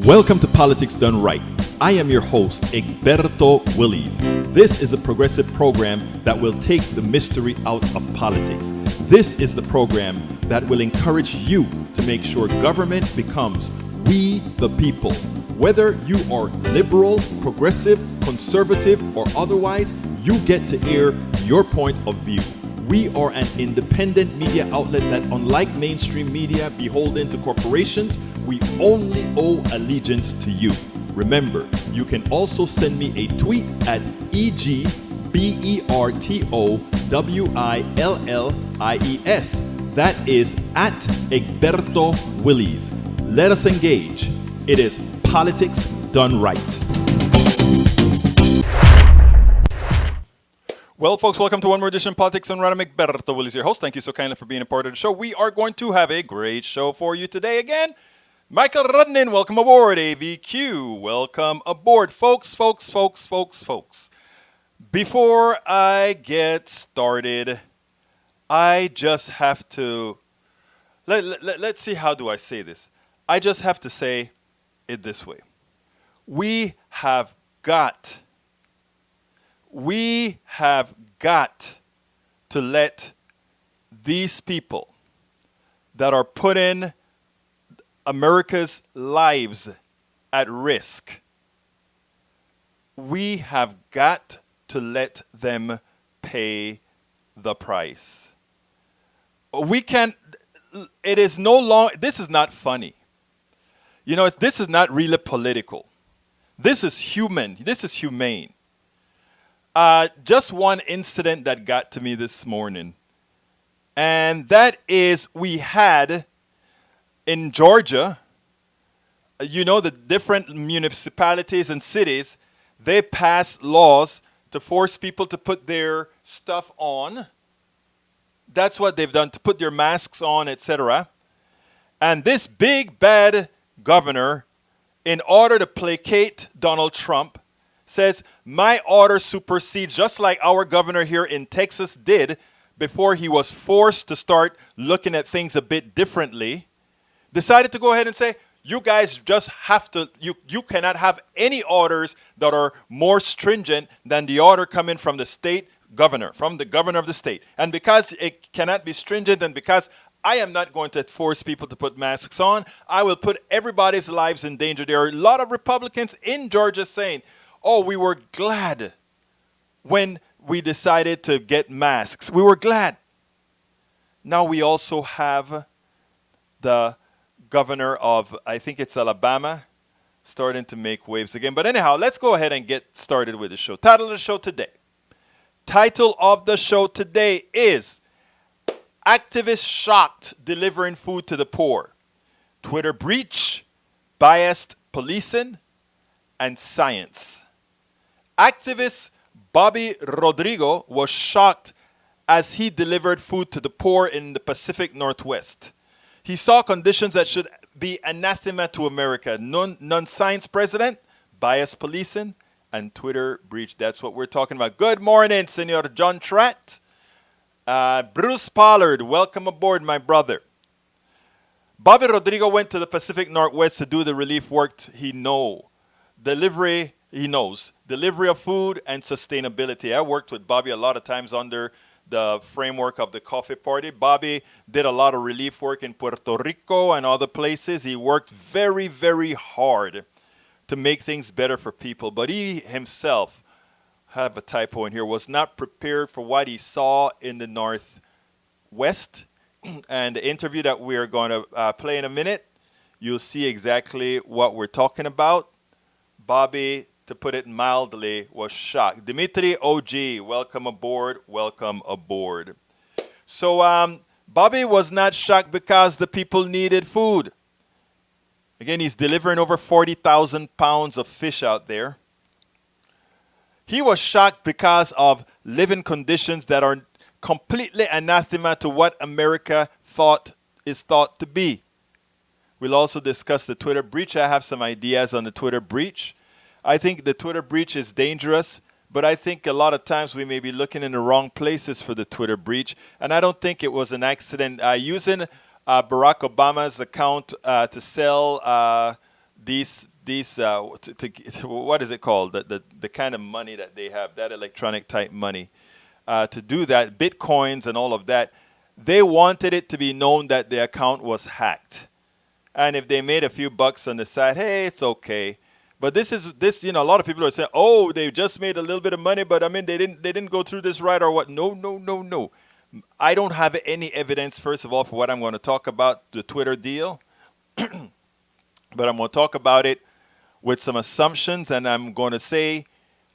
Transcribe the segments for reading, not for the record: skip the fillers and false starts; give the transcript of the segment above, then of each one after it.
Welcome to Politics Done Right. I am your host, Egberto Willies. This is a progressive program that will take the mystery out of politics. This is the program that will encourage you to make sure government becomes we the people. Whether you are liberal, progressive, conservative, or otherwise, you get to air your point of view. We are an independent media outlet that, unlike mainstream media beholden to corporations, we only owe allegiance to you. Remember, you can also send me a tweet at EGBERTOWILLIES. That is at Egberto Willies. Let us engage. It is Politics Done Right. Well, folks, welcome to one more edition of Politics Done Right. I'm Egberto Willies, your host. Thank you so kindly for being a part of the show. We are going to have a great show for you today again. Michael Rudnin, welcome aboard. AVQ, welcome aboard. Folks. Before I get started, I just have to, let's see, how do I say this? I just have to say it this way. We have got to let these people that are putting America's lives at risk, we have got to let them pay the price. We can't, it is no longer, this is not funny. You know, this is not really political. This is human. This is humane. Just one incident that got to me this morning, and that is we had in Georgia, you know, the different municipalities and cities, they passed laws to force people to put their stuff on. That's what they've done, to put their masks on, etc. And this big bad governor, in order to placate Donald Trump, says, my order supersedes, just like our governor here in Texas did before he was forced to start looking at things a bit differently, decided to go ahead and say, you guys just have to, you cannot have any orders that are more stringent than the order coming from the state governor, from the governor of the state. And because it cannot be stringent, and because I am not going to force people to put masks on, I will put everybody's lives in danger. There are a lot of Republicans in Georgia saying, oh, we were glad when we decided to get masks. We were glad. Now we also have the governor of, I think it's Alabama, starting to make waves again. But anyhow, let's go ahead and get started with the show. Title of the show today is Activists Shocked Delivering Food to the Poor. Twitter Breach, Biased Policing, and Science. Activist Bobby Rodrigo was shocked as he delivered food to the poor in the Pacific Northwest. He saw conditions that should be anathema to America. Non-science president, biased policing, and Twitter breach. That's what we're talking about. Good morning, Senor John Tratt. Bruce Pollard, welcome aboard, my brother. Bobby Rodrigo went to the Pacific Northwest to do the relief work he knows. Delivery of food and sustainability. I worked with Bobby a lot of times under the framework of the Coffee Party. Bobby did a lot of relief work in Puerto Rico and other places. He worked very, very hard to make things better for people. But he himself, I have a typo in here, was not prepared for what he saw in the Northwest. And the interview that we are going to play in a minute, you'll see exactly what we're talking about. Bobby, to put it mildly, was shocked. Dimitri OG, welcome aboard, welcome aboard. So Bobby was not shocked because the people needed food. Again, he's delivering over 40,000 pounds of fish out there. He was shocked because of living conditions that are completely anathema to what America is thought to be. We'll also discuss the Twitter breach. I have some ideas on the Twitter breach. I think the Twitter breach is dangerous, but I think a lot of times we may be looking in the wrong places for the Twitter breach. And I don't think it was an accident. Using Barack Obama's account to sell what is it called, the kind of money that they have, that electronic type money, to do that, bitcoins and all of that. They wanted it to be known that the account was hacked, and if they made a few bucks on the side, hey, it's okay. But this, a lot of people are saying, oh, they just made a little bit of money, but I mean, they didn't go through this right or what? No, no, no, no. I don't have any evidence, first of all, for what I'm going to talk about, the Twitter deal, but I'm going to talk about it with some assumptions, and I'm going to say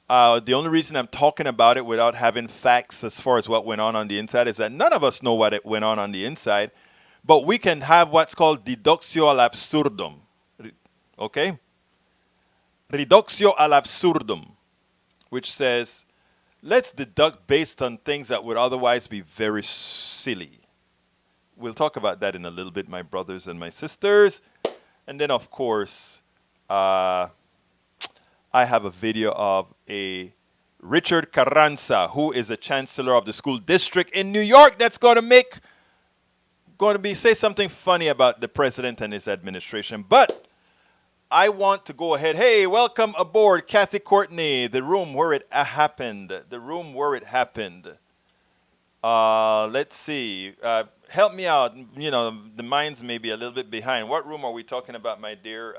the only reason I'm talking about it without having facts as far as what went on the inside is that none of us know what it went on the inside, but we can have what's called deductio al absurdum. Okay? Reductio al absurdum, which says, let's deduct based on things that would otherwise be very silly. We'll talk about that in a little bit, my brothers and my sisters. And then, of course, I have a video of a Richard Carranza, who is a chancellor of the school district in New York, that's going to say something funny about the president and his administration. But I want to go ahead. Hey, welcome aboard, Kathy Courtney, the room where it happened. The room where it happened. Let's see. Help me out. The minds may be a little bit behind. What room are we talking about, my dear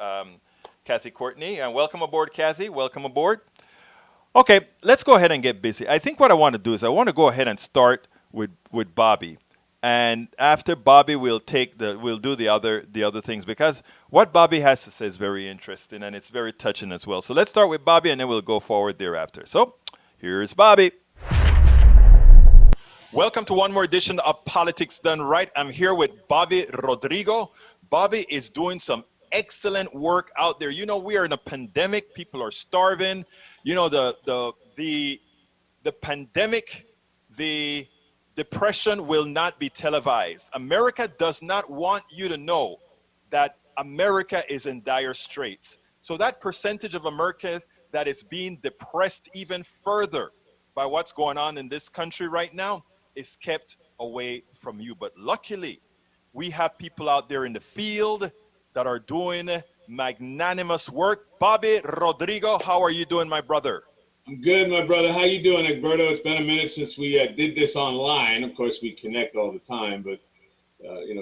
Kathy Courtney? And welcome aboard, Kathy. Welcome aboard. Okay, let's go ahead and get busy. I think what I want to do is I want to go ahead and start with Bobby. And after Bobby, we'll do the other things, because what Bobby has to say is very interesting and it's very touching as well. So let's start with Bobby and then we'll go forward thereafter. So here's Bobby. Welcome to one more edition of Politics Done Right. I'm here with Bobby Rodrigo. Bobby is doing some excellent work out there. We are in a pandemic. People are starving. The pandemic, the depression will not be televised. America does not want you to know that America is in dire straits. So that percentage of America that is being depressed even further by what's going on in this country right now is kept away from you. But luckily, we have people out there in the field that are doing magnanimous work. Bobby Rodrigo, how are you doing, my brother? I'm good, my brother. How you doing, Egberto? It's been a minute since we did this online. Of course, we connect all the time, but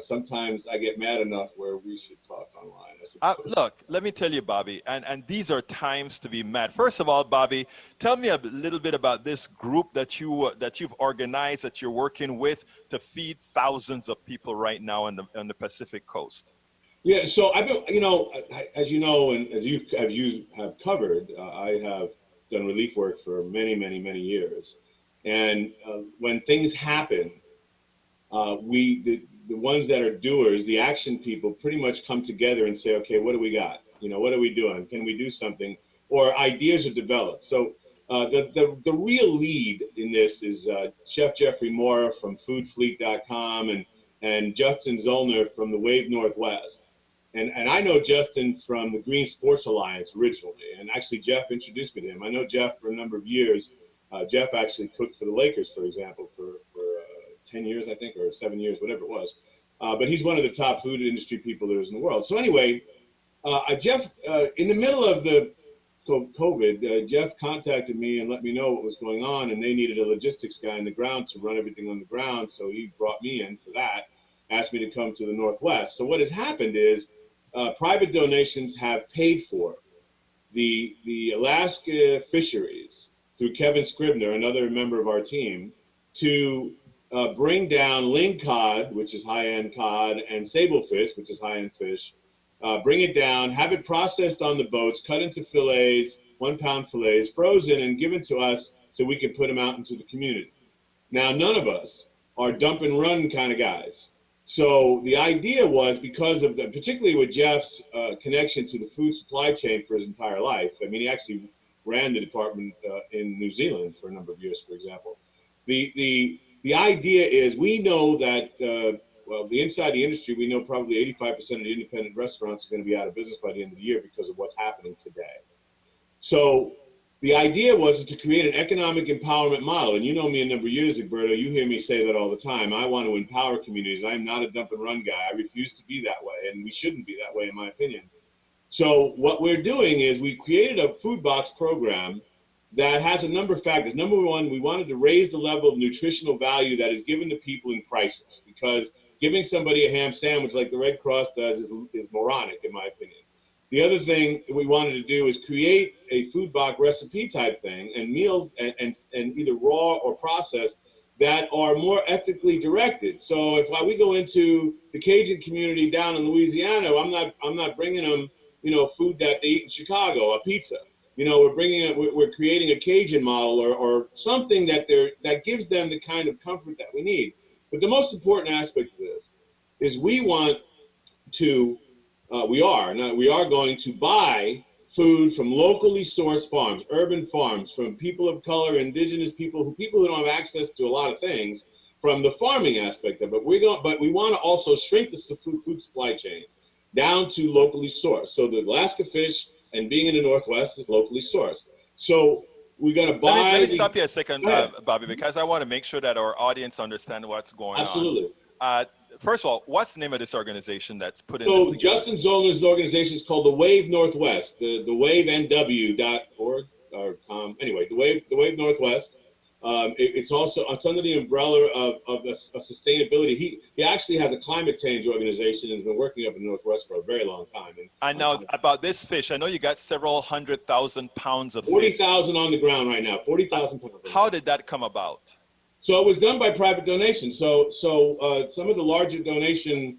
sometimes I get mad enough where we should talk online. Look, let me tell you, Bobby, and these are times to be mad. First of all, Bobby, tell me a little bit about this group that you've organized, that you're working with to feed thousands of people right now on the Pacific Coast. Yeah, so I've been, as you know, and as you have covered, I have done relief work for many, many, many years. And when things happen, the ones that are doers, the action people, pretty much come together and say, okay, what do we got? What are we doing? Can we do something? Or ideas are developed. So the real lead in this is Chef Jeffrey Moore from foodfleet.com and Justin Zollner from the Wave Northwest. And I know Justin from the Green Sports Alliance originally, and actually Jeff introduced me to him. I know Jeff for a number of years. Jeff actually cooked for the Lakers, for example, for 10 years, I think, or 7 years, whatever it was. But he's one of the top food industry people there is in the world. So anyway, Jeff, in the middle of the COVID, Jeff contacted me and let me know what was going on, and they needed a logistics guy on the ground to run everything on the ground. So he brought me in for that, asked me to come to the Northwest. So what has happened is private donations have paid for the Alaska fisheries through Kevin Scribner, another member of our team, to bring down lingcod, which is high-end cod, and sablefish, which is high-end fish, bring it down, have it processed on the boats, cut into fillets, 1 pound fillets, frozen and given to us so we can put them out into the community. Now, none of us are dump and run kind of guys. So the idea was, because of particularly with Jeff's connection to the food supply chain for his entire life. I mean, he actually ran the department in New Zealand for a number of years, for example. The idea is, we know that, inside the industry, we know probably 85% of the independent restaurants are going to be out of business by the end of the year because of what's happening today. So the idea was to create an economic empowerment model. And you know me a number of years, Egberto, you hear me say that all the time. I want to empower communities. I am not a dump and run guy. I refuse to be that way, and we shouldn't be that way, in my opinion. So what we're doing is we created a food box program that has a number of factors. Number one, we wanted to raise the level of nutritional value that is given to people in crisis, because giving somebody a ham sandwich like the Red Cross does is moronic, in my opinion. The other thing we wanted to do is create a food box recipe type thing, and meals and either raw or processed, that are more ethically directed. So if we go into the Cajun community down in Louisiana, I'm not bringing them, food that they eat in Chicago, a pizza. We're creating a Cajun model, or something that gives them the kind of comfort that we need. But the most important aspect of this is to we are going to buy food from locally sourced farms, urban farms, from people of color, indigenous people who don't have access to a lot of things, from the farming aspect of it. But we want to also shrink the food supply chain down to locally sourced. So the Alaska fish, and being in the Northwest, is locally sourced. So we're going to buy. Let me stop you a second, Bobby, because I want to make sure that our audience understand what's going Absolutely. on. First of all, what's the name of this organization that's putting this together? Justin Zollner's organization is called the Wave Northwest, the wavenw.org, or anyway, the Wave Northwest. It's under the umbrella of a sustainability. He actually has a climate change organization and has been working up in the Northwest for a very long time. And I know about this fish. I know you got several 100,000 pounds of 40,000 on the ground right now. 40,000 pounds. How did that come about? So it was done by private donation. So some of the larger donation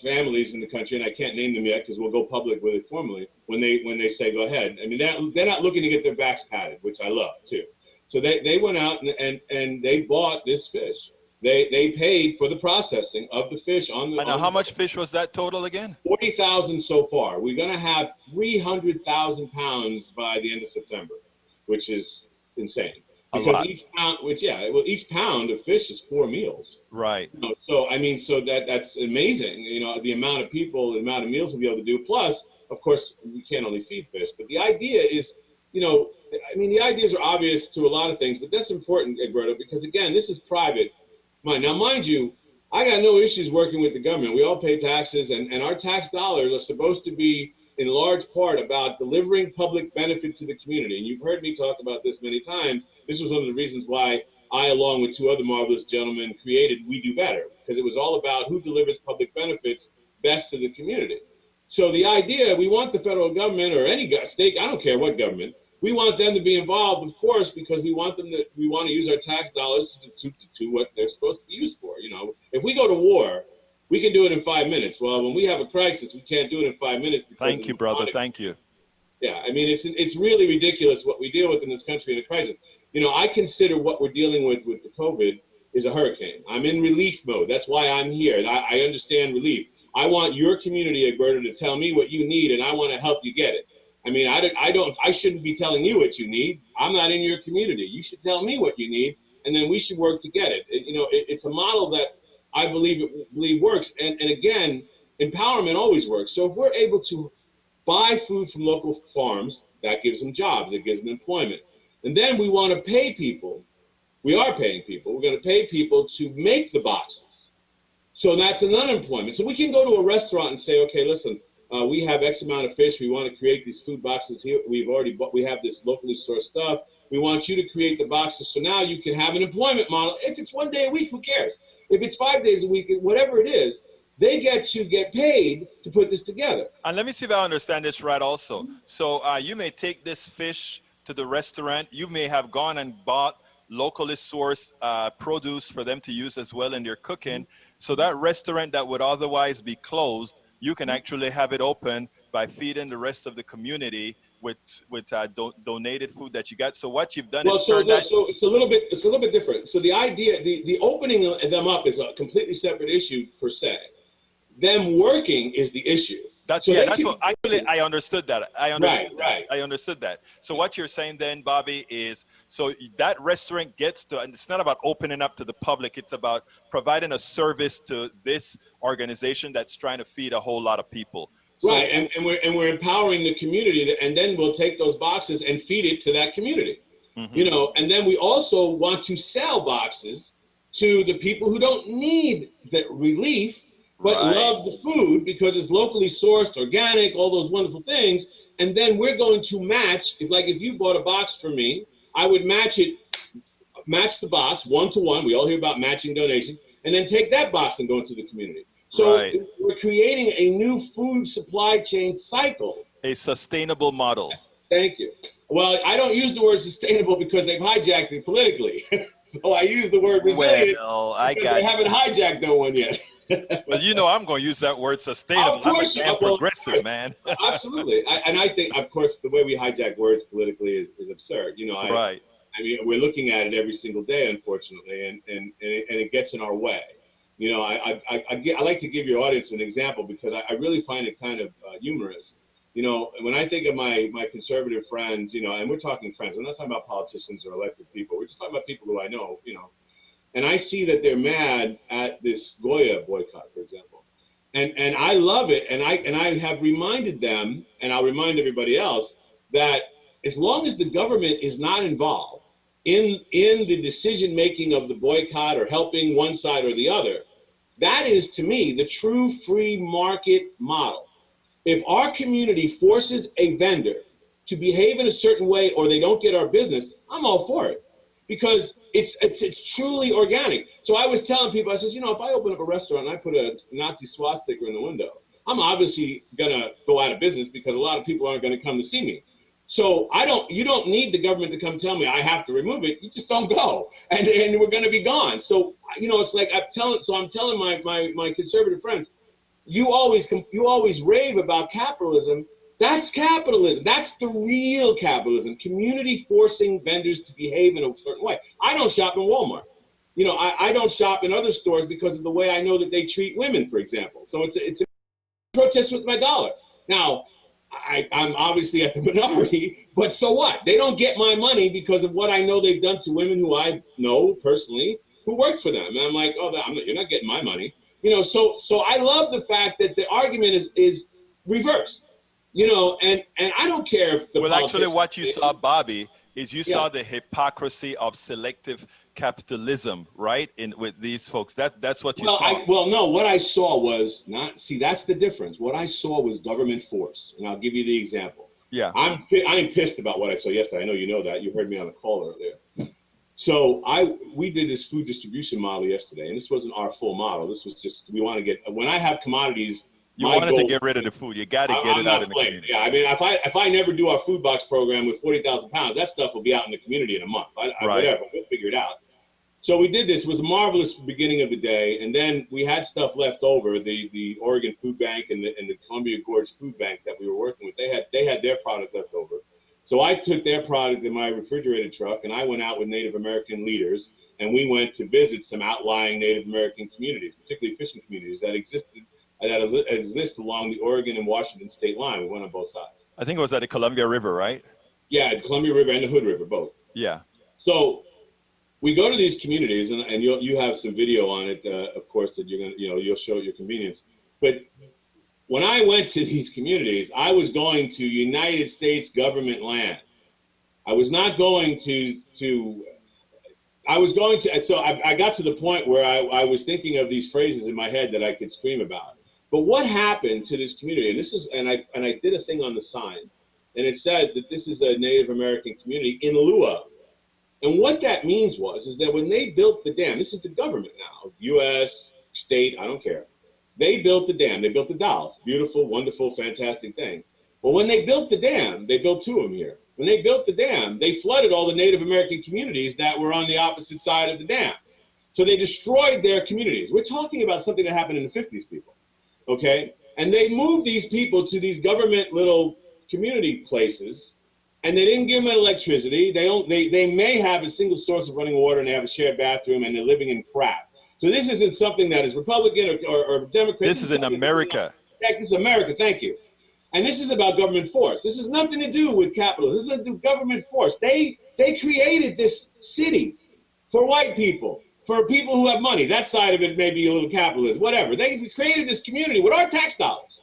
families in the country, and I can't name them yet because we'll go public with it formally when they say go ahead. I mean, they're not looking to get their backs patted, which I love too. So they went out and they bought this fish. They paid for the processing of the fish on the. And how much fish was that total again? 40,000 so far. We're going to have 300,000 pounds by the end of September, which is insane. Because each pound of fish is 4 meals. Right. So that's amazing. The amount of people, the amount of meals we'll be able to do. Plus, of course, we can't only feed fish, but the idea is, the ideas are obvious to a lot of things, but that's important, Egberto, because again, this is private. Now, mind you, I got no issues working with the government. We all pay taxes, and our tax dollars are supposed to be in large part about delivering public benefit to the community. And you've heard me talk about this many times. This was one of the reasons why I, along with 2 other marvelous gentlemen, created We Do Better, because it was all about who delivers public benefits best to the community. So the idea, we want the federal government or any state, I don't care what government, we want them to be involved, of course, because we want to use our tax dollars to what they're supposed to be used for. If we go to war, we can do it in 5 minutes. Well, when we have a crisis, we can't do it in 5 minutes. Thank you, brother. Thank you. Yeah, it's really ridiculous what we deal with in this country in a crisis. I consider what we're dealing with the COVID is a hurricane. I'm in relief mode. That's why I'm here. I understand relief. I want your community, Egberto, to tell me what you need, and I want to help you get it. I shouldn't be telling you what you need. I'm not in your community. You should tell me what you need, and then we should work to get it. It's a model that I believe works. And again, empowerment always works. So if we're able to buy food from local farms, that gives them jobs, it gives them employment. And then we want to pay people. We are paying people. We're going to pay people to make the boxes. So that's an unemployment. So we can go to a restaurant and say, okay, listen, we have X amount of fish. We want to create these food boxes here. We have this locally sourced stuff. We want you to create the boxes. So now you can have an employment model. If it's 1 day a week, who cares? If it's 5 days a week, whatever it is, they get paid to put this together. And let me see if I understand this right also. So you may take this fish to the restaurant. You may have gone and bought locally sourced produce for them to use as well in their cooking. So that restaurant that would otherwise be closed, you can actually have it open by feeding the rest of the community with donated food that you got. So what you've done is so it's a little bit different. So the idea, the opening them up is a completely separate issue per se. Them working is the issue. I understood that. I understood that. So what you're saying then, Bobby, is so that restaurant gets to, and it's not about opening up to the public. It's about providing a service to this organization that's trying to feed a whole lot of people. So, right, and we're empowering the community, and then we'll take those boxes and feed it to that community. Mm-hmm. And then we also want to sell boxes to the people who don't need the relief, but Right. love the food because it's locally sourced, organic, all those wonderful things. And then we're going to match. If you bought a box for me, I would match the box 1-to-1. We all hear about matching donations, and then take that box and go into the community. So Right. we're creating a new food supply chain cycle. A sustainable model. Thank you. Well, I don't use the word sustainable because they've hijacked it politically. So I use the word resilient Well, I because they got haven't you. hijacked no one yet. Well, I'm going to use that word sustainable. Of I'm a course, damn well, of progressive, course. man. Absolutely. And I think, of course, the way we hijack words politically is absurd. Right. I mean, we're looking at it every single day, unfortunately, and it gets in our way. I like to give your audience an example because I really find it kind of humorous. When I think of my conservative friends, and we're talking friends, we're not talking about politicians or elected people. We're just talking about people who I know, and I see that they're mad at this Goya boycott, for example. And I love it, and I have reminded them, and I'll remind everybody else, that as long as the government is not involved in the decision making of the boycott or helping one side or the other, that is to me the true free market model. If our community forces a vendor to behave in a certain way or they don't get our business, I'm all for it because it's truly organic. So I was telling people, I says, if I open up a restaurant and I put a Nazi swastika in the window, I'm obviously gonna go out of business because a lot of people aren't gonna come to see me. So you don't need the government to come tell me I have to remove it. You just don't go, and we're gonna be gone. So it's like I'm telling my conservative friends, you always rave about capitalism. That's capitalism. That's the real capitalism. Community forcing vendors to behave in a certain way. I don't shop in Walmart. I don't shop in other stores because of the way I know that they treat women, for example. So it's a protest with my dollar. Now, I'm obviously at the minority, but so what? They don't get my money because of what I know they've done to women who I know personally who worked for them. And I'm like, you're not getting my money. So I love the fact that the argument is reversed. And I don't care if the Well, actually, politicians. what you saw, Bobby, is you Yeah. saw the hypocrisy of selective capitalism, right? With these folks. That's what you saw. No, what I saw was not, see, that's the difference. What I saw was government force. And I'll give you the example. Yeah. I'm pissed about what I saw yesterday. I know you know that. You heard me on the call earlier. So we did this food distribution model yesterday, and this wasn't our full model. This was just, when I have commodities, You my wanted to goal, get rid of the food. You got to get I'm it out not in the playing. community. Yeah, I mean, if I never do our food box program with 40,000 pounds, that stuff will be out in the community in a month. Right. Whatever, we'll figure it out. So we did this. It was a marvelous beginning of the day, and then we had stuff left over. The Oregon Food Bank and the Columbia Gorge Food Bank that we were working with, they had their product left over. So I took their product in my refrigerated truck, and I went out with Native American leaders, and we went to visit some outlying Native American communities, particularly fishing communities that exist along the Oregon and Washington state line. We went on both sides. I think it was at the Columbia River, right? Yeah, the Columbia River and the Hood River, both. Yeah. So we go to these communities, and you have some video on it, of course, that you'll show at your convenience. But when I went to these communities, I was going to United States government land. I was not going so I got to the point where I was thinking of these phrases in my head that I could scream about. But what happened to this community? And I did a thing on the sign, and it says that this is a Native American community in lieu of. And what that means is that when they built the dam, this is the government now, U.S., state, I don't care. They built the dam. They built the Dalles. Beautiful, wonderful, fantastic thing. But when they built the dam, they built two of them here. When they built the dam, they flooded all the Native American communities that were on the opposite side of the dam. So they destroyed their communities. We're talking about something that happened in the 50s, people. Okay? And they moved these people to these government little community places, and they didn't give them electricity. They may have a single source of running water, and they have a shared bathroom, and they're living in crap. So this isn't something that is Republican or Democrat. This is in America. This is America, thank you. And this is about government force. This has nothing to do with capitalism. This is nothing to do with government force. They created this city for white people, for people who have money. That side of it may be a little capitalist, whatever. They created this community with our tax dollars.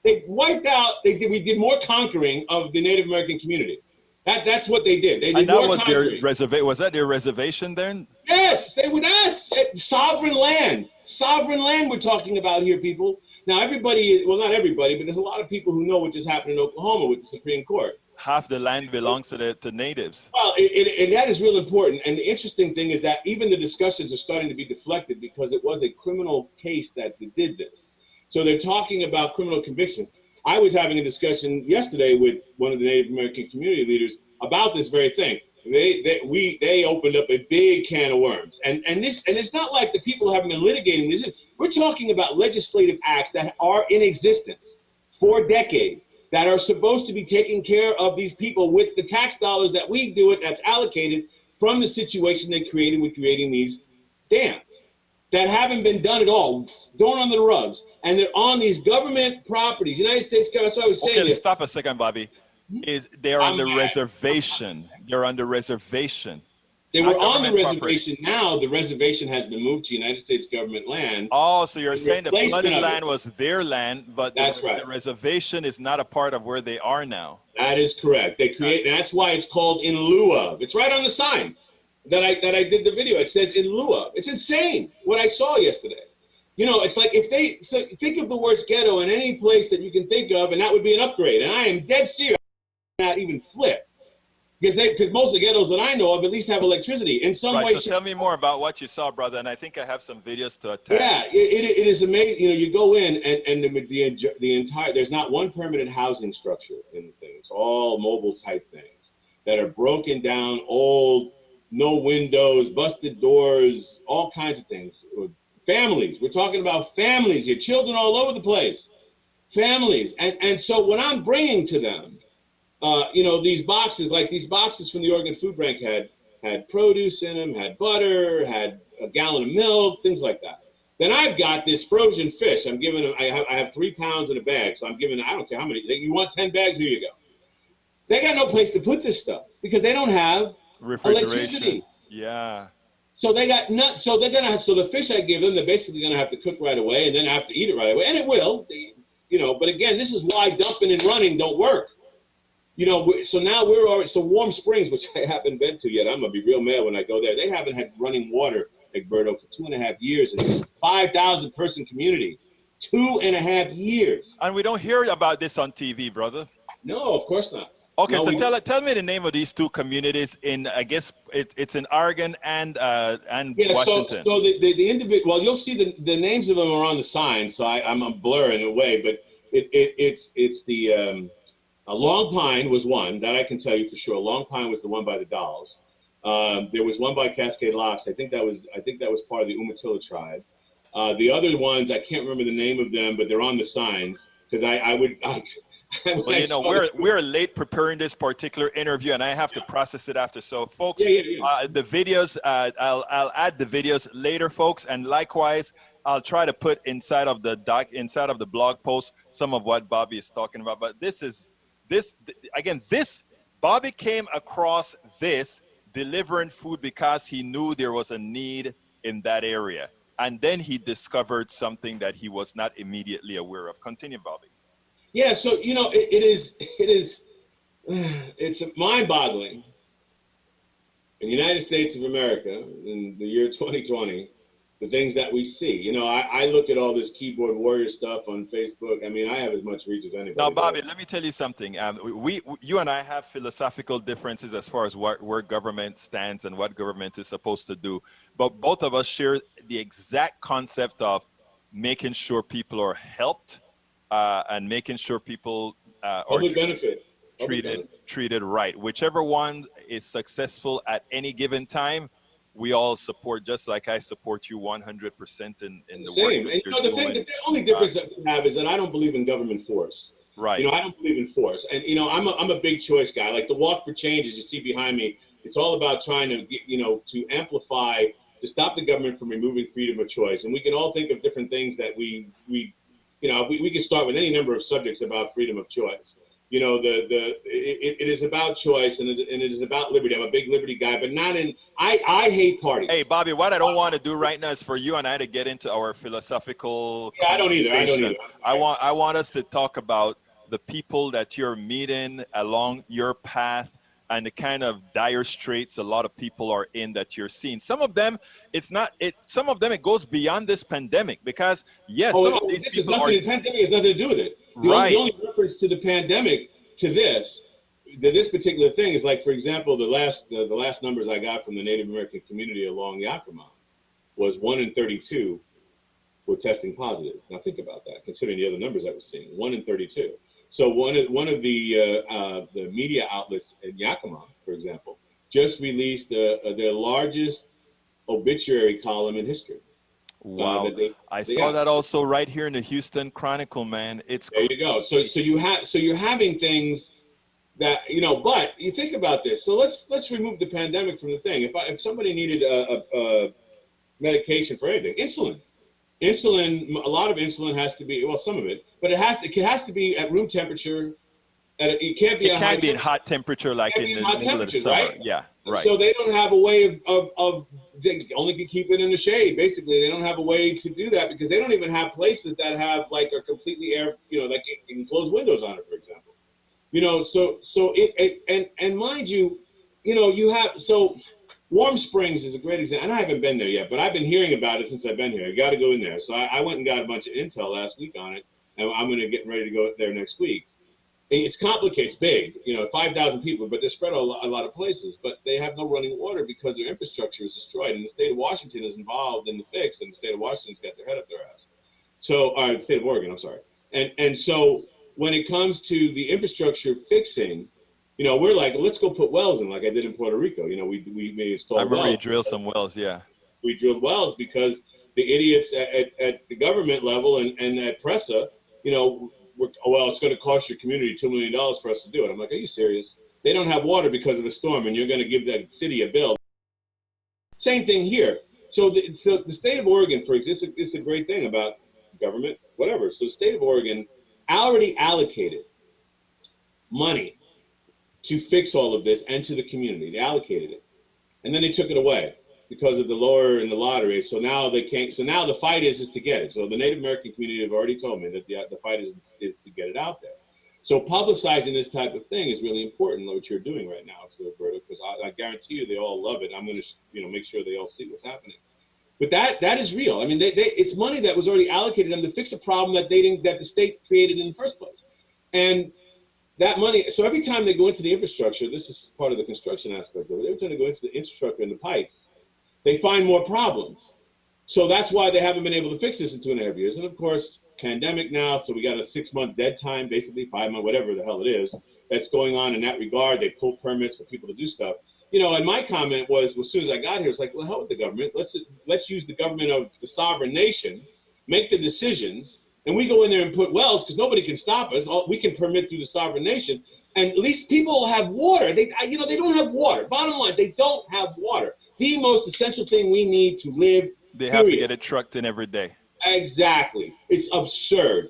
They wiped out, we did more conquering of the Native American community. That's what they did. They did And that more was conquering. was that their reservation then? Yes, they with us. Sovereign land. Sovereign land we're talking about here, people. Now, everybody, well, not everybody, but there's a lot of people who know what just happened in Oklahoma with the Supreme Court. Half the land belongs to the natives. Well, and that is real important. And the interesting thing is that even the discussions are starting to be deflected because it was a criminal case that did this. So they're talking about criminal convictions. I was having a discussion yesterday with one of the Native American community leaders about this very thing. They opened up a big can of worms, and it's not like the people haven't been litigating this. We're talking about legislative acts that are in existence for decades that are supposed to be taking care of these people with the tax dollars that we do it, that's allocated from the situation they created with creating these dams that haven't been done at all, thrown under the rugs, and they're on these government properties. United States government. That's what I was saying. Okay, stop a second, Bobby. They're on the reservation. They're on the reservation. They were on the reservation. Now the reservation has been moved to United States government land. Oh, so you're saying the flooded land was their land, but the reservation is not a part of where they are now. That is correct. They create. That's why it's called in lieu of. It's right on the sign that I did the video. It says in lieu of. It's insane what I saw yesterday. You know, it's like if they think of the words ghetto in any place that you can think of, and that would be an upgrade. And I am dead serious. Not even flip, because most of the ghettos that I know of at least have electricity in some way. So tell me more about what you saw, brother, and I think I have some videos to attach. Yeah, it is amazing. You know, you go in and the entire, there's not one permanent housing structure in the thing. It's all mobile type things that are broken down, old, no windows, busted doors, all kinds of things. Families, we're talking about families here, children all over the place, families, and so what I'm bringing to them. You know, these boxes from the Oregon Food Bank had produce in them, had butter, had a gallon of milk, things like that. Then I've got this frozen fish. I'm giving them, I have 3 pounds in a bag. So I'm giving, I don't care how many, you want 10 bags, here you go. They got no place to put this stuff because they don't have electricity. Yeah. So they got so they're gonna have, so the fish I give them, they're basically gonna have to cook right away and then have to eat it right away. And it will, you know, but again, this is why dumping and running don't work. You know, so now we're already, so Warm Springs, which I haven't been to yet, I'm going to be real mad when I go there. They haven't had running water, Egberto, for 2.5 years. And it's a 5,000 person community. 2.5 years. And we don't hear about this on TV, brother. No, of course not. Okay, no, so tell me the name of these two communities in, I guess it's in Oregon and Washington. So the individual, well, you'll see the names of them are on the sign, so I'm a blur in a way, but it's the, Long Pine was one that I can tell you for sure. Long Pine was the one by the dolls. There was one by Cascade Locks. I think that was part of the Umatilla tribe. The other ones, I can't remember the name of them, but they're on the signs because well, you know, we're late preparing this particular interview, and I have to process it after. So, folks, the videos, I'll add the videos later, folks, and likewise, I'll try to put inside of the blog post some of what Bobby is talking about. But this Bobby came across this delivering food because he knew there was a need in that area, and then he discovered something that he was not immediately aware of. Continue, Bobby. Yeah, so you know, it's mind-boggling. In the United States of America, in the year 2020, the things that we see. You know, I look at all this keyboard warrior stuff on Facebook. I mean, I have as much reach as anybody. Now, Bobby, let me tell you something. You and I have philosophical differences as far as where government stands and what government is supposed to do. But both of us share the exact concept of making sure people are helped and making sure people are treated right. Whichever one is successful at any given time, we all support, just like I support you 100% in the work that you're doing. The only difference that we have is that I don't believe in government force. Right. You know, I don't believe in force. And, you know, I'm a big choice guy. Like the Walk for Change, as you see behind me, it's all about trying to, you know, to amplify, to stop the government from removing freedom of choice. And we can all think of different things that we can start with any number of subjects about freedom of choice. You know, it is about choice and it is about liberty. I'm a big liberty guy, but not in, I hate parties. Hey, Bobby, what I don't want to do right now is for you and I to get into our philosophical I don't either. I want us to talk about the people that you're meeting along your path and the kind of dire straits a lot of people are in that you're seeing. Some of them, it's not it. Some of them, it goes beyond this pandemic because yes, some of these This is people are nothing. The pandemic has nothing to do with it. The right. only reference to the pandemic to this particular thing is like, for example, the last numbers I got from the Native American community along Yakima was 1 in 32 were testing positive. Now think about that, considering the other numbers I was seeing, 1 in 32. So one of the media outlets in Yakima, for example, just released their largest obituary column in history. Wow. I saw Yeah, that also right here in the Houston Chronicle, man. It's there you go. So you're having things that, but you think about this. So let's remove the pandemic from the thing. If somebody needed a medication for anything, insulin, a lot of insulin has to be, well, some of it, but it has to be at room temperature. It can't be it a high can't be in temperature. hot temperature like It can't in be in the hot middle of the temperatures, summer. right? Yeah, right. So they don't have a way of they only can keep it in the shade. Basically, they don't have a way to do that because they don't even have places that have like are completely air, like enclosed windows on it, for example. So and mind you, you have Warm Springs is a great example, and I haven't been there yet, but I've been hearing about it since I've been here. You got to go in there. So I went and got a bunch of intel last week on it, and I'm going to get ready to go there next week. It's complicated. It's big, 5,000 people, but they're spread a lot of places. But they have no running water because their infrastructure is destroyed, and the state of Washington is involved in the fix, and the state of Washington's got their head up their ass. So, the state of Oregon, I'm sorry, and so when it comes to the infrastructure fixing, we're like, let's go put wells in, like I did in Puerto Rico. We may I install remember you wells. drilled some wells, yeah. We drilled wells because the idiots at the government level and at PRESA, well, it's going to cost your community $2 million for us to do it. I'm like, are you serious? They don't have water because of a storm, and you're going to give that city a bill. Same thing here. So the state of Oregon, for example, it's a great thing about government, whatever. So the state of Oregon already allocated money to fix all of this and to the community. They allocated it. And then they took it away because of the lower in the lottery. So now they can't. So now the fight is to get it. So the Native American community have already told me that the fight is to get it out there. So publicizing this type of thing is really important, what you're doing right now, so Roberto, because I guarantee you they all love it. I'm going to make sure they all see what's happening. But that is real. I mean, it's money that was already allocated to them to fix a problem that the state created in the first place. And that money, so every time they go into the infrastructure, this is part of the construction aspect of it, every time they go into the infrastructure and the pipes, they find more problems. So that's why they haven't been able to fix this in 2.5 years. And of course, pandemic now, so we got a 6-month dead time, basically 5 months, whatever the hell it is, that's going on in that regard. They pull permits for people to do stuff. And my comment was, as soon as I got here, it's like, well, hell with the government. Let's use the government of the sovereign nation, make the decisions, and we go in there and put wells because nobody can stop us. We can permit through the sovereign nation, and at least people will have water. They don't have water. Bottom line, they don't have water. The most essential thing we need to live. They have to get it trucked in every day. Exactly. It's absurd.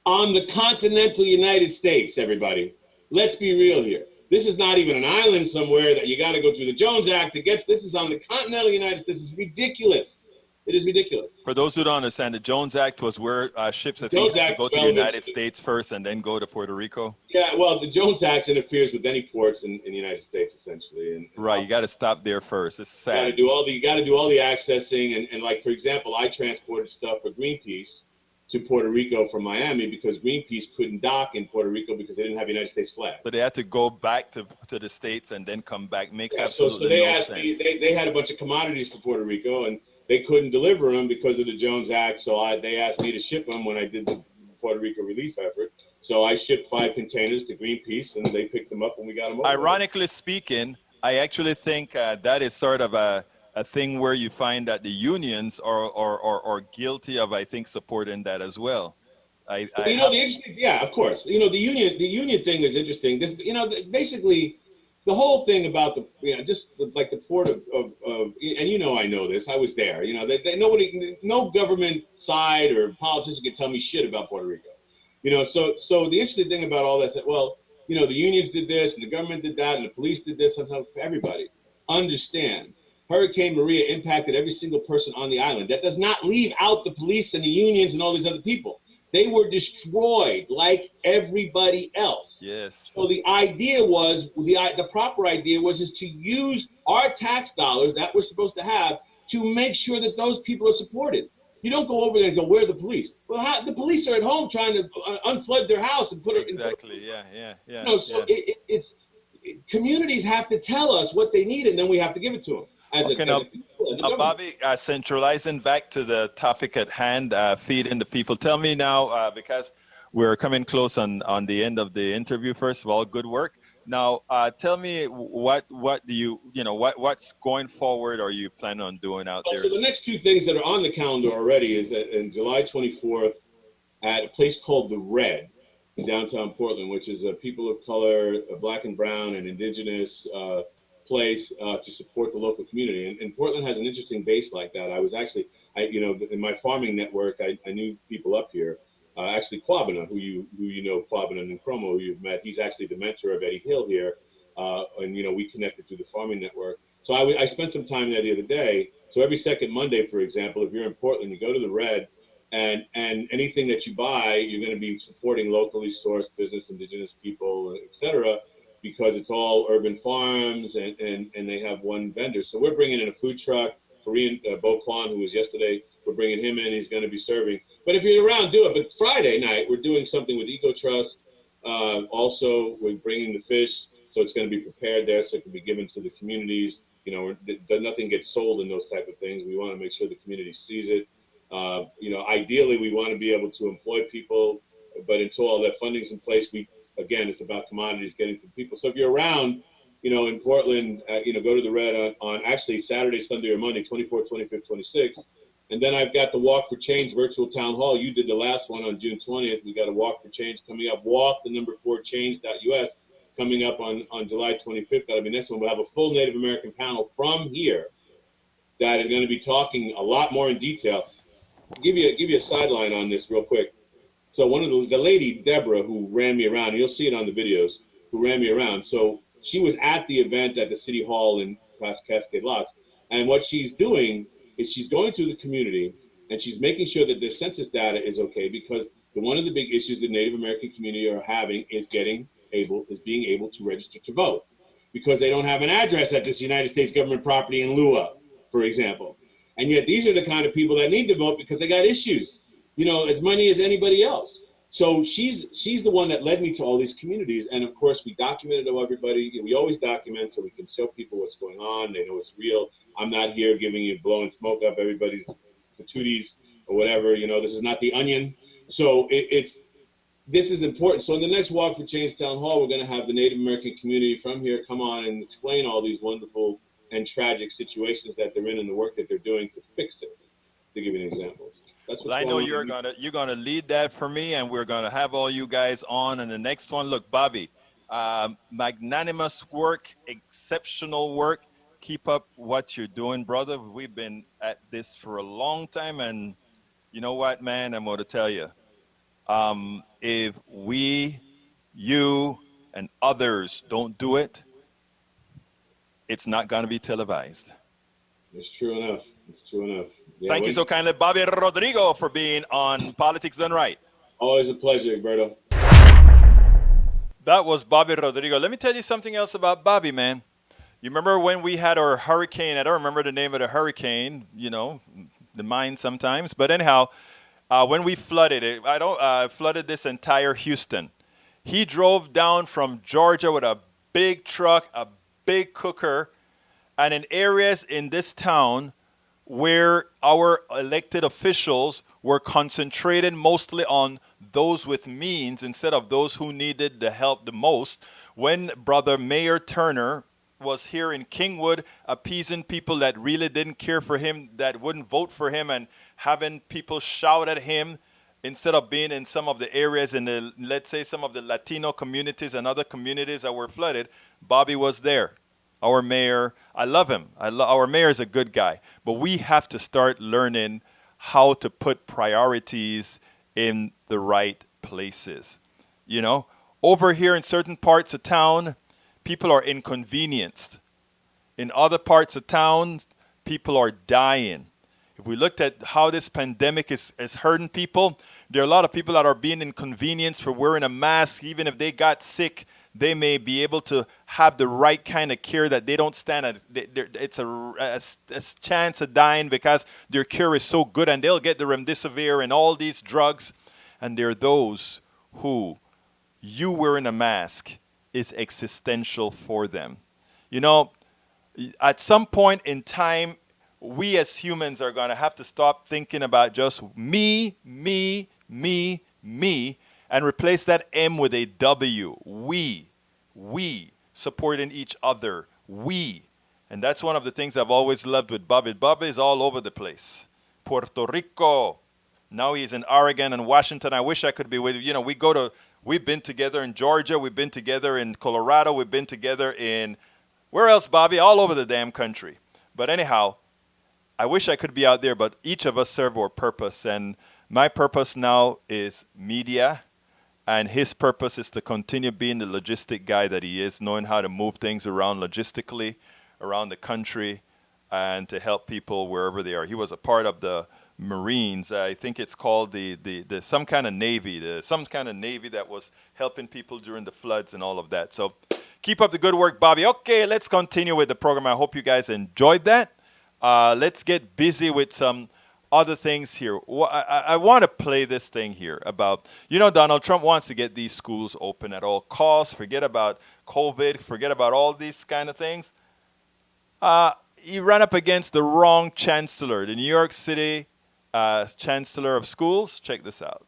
On the continental United States, everybody. Let's be real here. This is not even an island somewhere that you got to go through the Jones Act to get. This is on the continental United States. This is ridiculous. It is ridiculous. For those who don't understand, the Jones Act was where ships, I think, go to the United States first and then go to Puerto Rico. Yeah, well, the Jones Act interferes with any ports in the United States, essentially. And right, you got to stop there first. It's sad. You got to do all the accessing, and like, for example, I transported stuff for Greenpeace to Puerto Rico from Miami because Greenpeace couldn't dock in Puerto Rico because they didn't have a United States flag. So they had to go back to the States and then come back. Makes absolutely no sense. They had a bunch of commodities for Puerto Rico, and they couldn't deliver them because of the Jones Act. So they asked me to ship them when I did the Puerto Rico relief effort. So I shipped 5 containers to Greenpeace, and they picked them up, and we got them over. Ironically speaking, I actually think that is sort of a thing where you find that the unions are guilty of, I think, supporting that as well. The interesting, yeah, of course. The union thing is interesting. This, basically, the whole thing about like the port of and I know this. I was there. No government side or politician can tell me shit about Puerto Rico. So the interesting thing about all that is that, well, the unions did this and the government did that and the police did this. Sometimes for everybody, understand. Hurricane Maria impacted every single person on the island. That does not leave out the police and the unions and all these other people. They were destroyed like everybody else. Yes. So the idea was the proper idea was is to use our tax dollars that we're supposed to have to make sure that those people are supported. You don't go over there and go, "Where are the police?" Well, the police are at home trying to unflood their house and put it. Exactly. Yeah. Yeah. Yeah. So Yeah. it's communities have to tell us what they need, and then we have to give it to them as Okay. as Now, a people, as a government. Bobby, centralizing back to the topic at hand, feeding the people. Tell me now, because we're coming close on the end of the interview. First of all, good work. Now, tell me what do what's going forward? Are you planning on doing out So there? the next two things that are on the calendar already is that in July 24th at a place called the Red in downtown Portland, which is a people of color, a black and brown and indigenous place to support the local community. And Portland has an interesting base like that. I was actually, in my farming network, I knew people up here. Actually, Kwabena, who you know, Kwabena and Nkrumah, who you've met, he's actually the mentor of Eddie Hill here, and we connected through the farming network. So I spent some time there the other day. So every second Monday, for example, if you're in Portland, you go to the Red, and anything that you buy, you're going to be supporting locally sourced business, indigenous people, et cetera, because it's all urban farms and they have one vendor. So we're bringing in a food truck, Korean Bo Kwan, who was yesterday. We're bringing him in. He's going to be serving. But if you're around, do it. But Friday night, we're doing something with Eco Trust. Also, we're bringing the fish, so it's going to be prepared there, so it can be given to the communities. Nothing gets sold in those type of things. We want to make sure the community sees it. Ideally, we want to be able to employ people, but until all that funding's in place, again, it's about commodities getting to people. So if you're around, in Portland, go to the Red on actually Saturday, Sunday, or Monday, 24th, 25th, 26th. And then I've got the Walk for Change virtual town hall. You did the last one on June 20th. We got a Walk for Change coming up. Walk the number 4 change.us coming up on July 25th. That'll be next one. We'll have a full Native American panel from here that are going to be talking a lot more in detail. Give you a sideline on this real quick. So one of the lady, Deborah, who ran me around, and you'll see it on the videos, who ran me around. So she was at the event at the City Hall in Cascade Locks. And what she's doing is she's going through the community and she's making sure that the census data is okay, because one of the big issues the Native American community are having is being able to register to vote, because they don't have an address at this United States government property in lieu of, for example. And yet these are the kind of people that need to vote because they got issues, as many as anybody else. So she's the one that led me to all these communities. And of course, we documented to everybody. We always document so we can show people what's going on. They know it's real. I'm not here giving you blowing smoke up everybody's patooties or whatever. This is not the Onion. So this is important. So in the next Walk for Change Town Hall, we're going to have the Native American community from here come on and explain all these wonderful and tragic situations that they're in and the work that they're doing to fix it. To give you an example. That's Well, what's I going know on. you're gonna lead that for me, and we're gonna have all you guys on. And the next one, look, Bobby, magnanimous work, exceptional work. Keep up what you're doing, brother. We've been at this for a long time, and you know what, man? I'm going to tell you. If we, you, and others don't do it, it's not going to be televised. It's true enough. It's true enough. Yeah, Thank you so kindly, Bobby Rodrigo, for being on Politics Done Right. always a pleasure, Egberto. That was Bobby Rodrigo. Let me tell you something else about Bobby, man. You remember when we had our hurricane? I don't remember the name of the hurricane, the mind sometimes. But anyhow, when we flooded it, I don't flooded this entire Houston. He drove down from Georgia with a big truck, a big cooker, and in areas in this town where our elected officials were concentrated mostly on those with means instead of those who needed the help the most. When Brother Mayor Turner was here in Kingwood appeasing people that really didn't care for him, that wouldn't vote for him, and having people shout at him instead of being in some of the areas in the, let's say, some of the Latino communities and other communities that were flooded, Bobby was there. Our mayor, I love him. Our mayor is a good guy. But we have to start learning how to put priorities in the right places. Over here in certain parts of town, people are inconvenienced. In other parts of town, people are dying. If we looked at how this pandemic is hurting people, there are a lot of people that are being inconvenienced for wearing a mask. Even if they got sick, they may be able to have the right kind of care that they don't stand at. It's a chance of dying because their cure is so good, and they'll get the remdesivir and all these drugs. And there are those who you wearing a mask is existential for them. You know, at some point in time, we as humans are going to have to stop thinking about just me, and replace that M with a W. We, supporting each other. We. And that's one of the things I've always loved with Bobby. Bobby is all over the place. Puerto Rico. Now he's in Oregon and Washington. I wish I could be with you. You know, we've been together in Georgia. We've been together in Colorado. We've been together in, where else, Bobby? All over the damn country. But anyhow, I wish I could be out there, but each of us serve our purpose. And my purpose now is media, and his purpose is to continue being the logistic guy that he is, knowing how to move things around logistically around the country and to help people wherever they are. He was a part of the Marines. I think it's called the some kind of Navy, that was helping people during the floods and all of that. So keep up the good work, Bobby. Okay, let's continue with the program. I hope you guys enjoyed that. Let's get busy with some other things here. I want to play this thing here about, Donald Trump wants to get these schools open at all costs. Forget about COVID. Forget about all these kind of things. He ran up against the wrong chancellor, the New York City chancellor of schools. Check this out.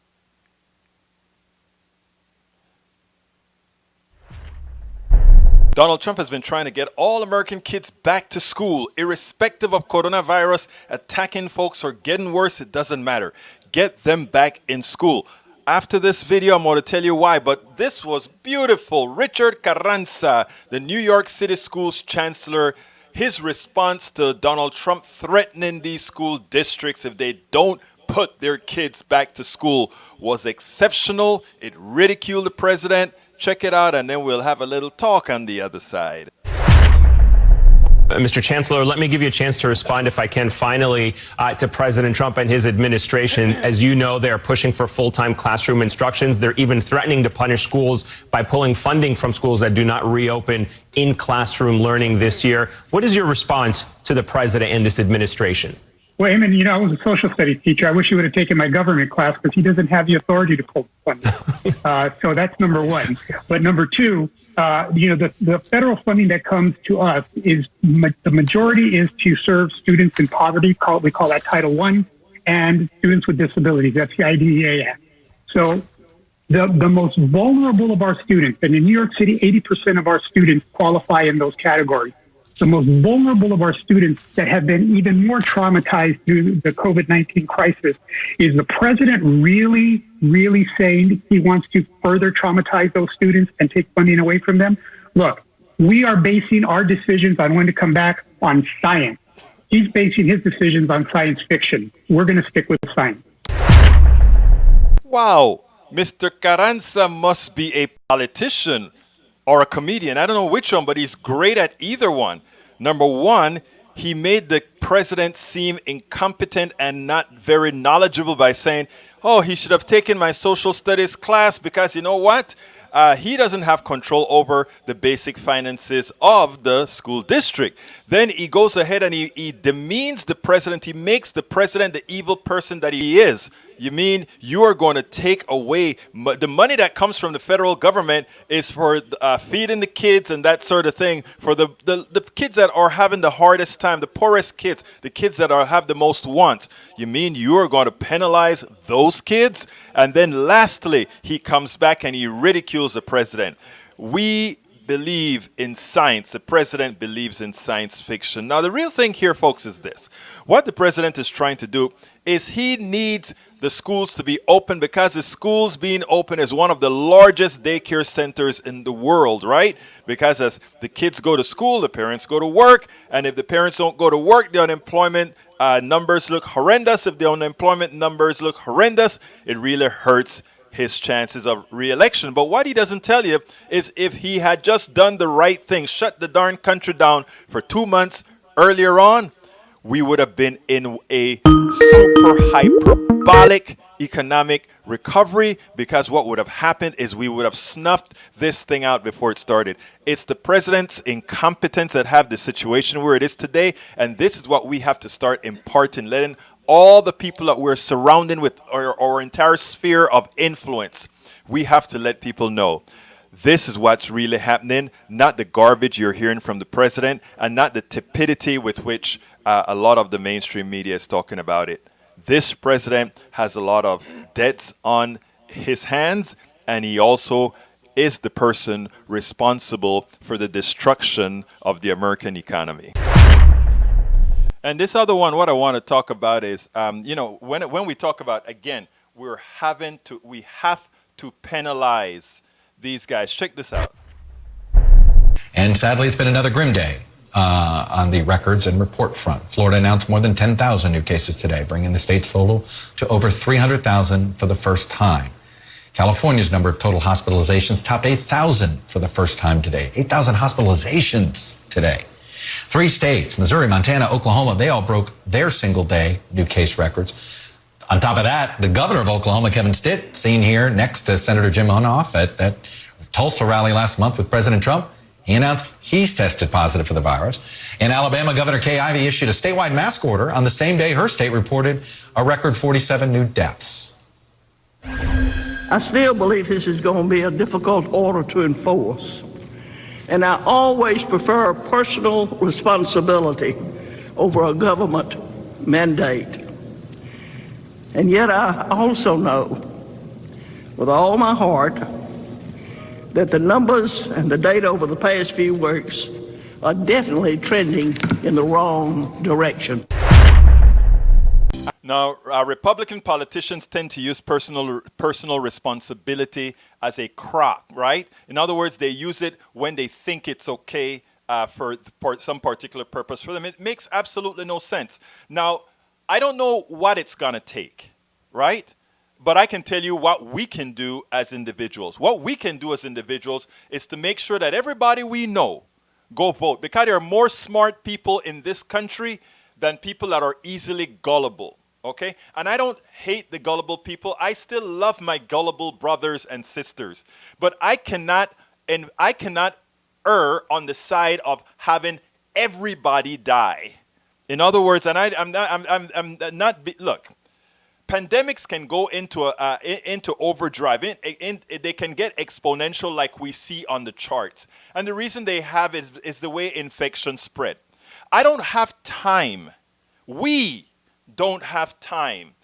Donald Trump has been trying to get all American kids back to school, irrespective of coronavirus attacking folks or getting worse. It doesn't matter. Get them back in school. After this video, I'm going to tell you why, but this was beautiful. Richard Carranza, the New York City schools chancellor, his response to Donald Trump threatening these school districts if they don't put their kids back to school was exceptional. It ridiculed the president. Check it out, and then we'll have a little talk on the other side. Mr. Chancellor, let me give you a chance to respond, if I can, finally, to President Trump and his administration. As you know, they are pushing for full-time classroom instructions. They're even threatening to punish schools by pulling funding from schools that do not reopen in classroom learning this year. What is your response to the president and this administration? Well, Eamon, I was a social studies teacher. I wish he would have taken my government class because he doesn't have the authority to pull funding. So that's number one. But number two, the federal funding that comes to us is the majority is to serve students in poverty. We call that Title I, and students with disabilities. That's the IDEA Act. So the most vulnerable of our students, and in New York City, 80% of our students qualify in those categories. The most vulnerable of our students that have been even more traumatized through the COVID-19 crisis. Is the president really, really saying he wants to further traumatize those students and take funding away from them? Look, we are basing our decisions on when to come back on science. He's basing his decisions on science fiction. We're going to stick with science. Wow, Mr. Carranza must be a politician or a comedian. I don't know which one, but he's great at either one. Number one, he made the president seem incompetent and not very knowledgeable by saying, oh, he should have taken my social studies class because you know what? He doesn't have control over the basic finances of the school district. Then he goes ahead and he demeans the president. He makes the president the evil person that he is. You mean you are going to take away the money that comes from the federal government is for feeding the kids and that sort of thing, for the kids that are having the hardest time, the poorest kids, the kids that have the most wants. You mean you are going to penalize those kids? And then lastly, he comes back and he ridicules the president. We believe in science. The president believes in science fiction. Now, the real thing here, folks, is this. What the president is trying to do is he needs the schools to be open because the schools being open is one of the largest daycare centers in the world, right? Because as the kids go to school, the parents go to work. And if the parents don't go to work, the unemployment numbers look horrendous. If the unemployment numbers look horrendous, it really hurts his chances of re-election. But what he doesn't tell you is if he had just done the right thing, shut the darn country down for 2 months earlier on, we would have been in a super hyperbolic economic recovery, because what would have happened is we would have snuffed this thing out before it started. It's the president's incompetence that have the situation where it is today, and this is what we have to start imparting, letting all the people that we're surrounding with our entire sphere of influence, we have to let people know this is what's really happening, not the garbage you're hearing from the president, and not the tepidity with which a lot of the mainstream media is talking about it. This president has a lot of debts on his hands, and he also is the person responsible for the destruction of the American economy. And this other one, what I want to talk about is, when we talk about, again, we have to penalize these guys. Check this out. And sadly, it's been another grim day on the records and report front. Florida announced more than 10,000 new cases today, bringing the state's total to over 300,000 for the first time. California's number of total hospitalizations topped 8,000 for the first time today. 8,000 hospitalizations today. 3 states, Missouri, Montana, Oklahoma, they all broke their single-day new case records. On top of that, the governor of Oklahoma, Kevin Stitt, seen here next to Senator Jim Inhofe at that Tulsa rally last month with President Trump, he announced he's tested positive for the virus. In Alabama, Governor Kay Ivey issued a statewide mask order on the same day her state reported a record 47 new deaths. I still believe this is going to be a difficult order to enforce. And I always prefer personal responsibility over a government mandate. And yet I also know with all my heart that the numbers and the data over the past few weeks are definitely trending in the wrong direction. Now, Republican politicians tend to use personal responsibility as a crop, right? In other words, they use it when they think it's okay for some particular purpose for them. It makes absolutely no sense. Now, I don't know what it's going to take, right? But I can tell you what we can do as individuals. What we can do as individuals is to make sure that everybody we know go vote, because there are more smart people in this country than people that are easily gullible. Okay? And I don't hate the gullible people. I still love my gullible brothers and sisters. But I cannot err on the side of having everybody die. In other words, and I'm not look, pandemics can go into overdrive. They can get exponential like we see on the charts. And the reason they have is the way infection spread. I don't have time. We don't have time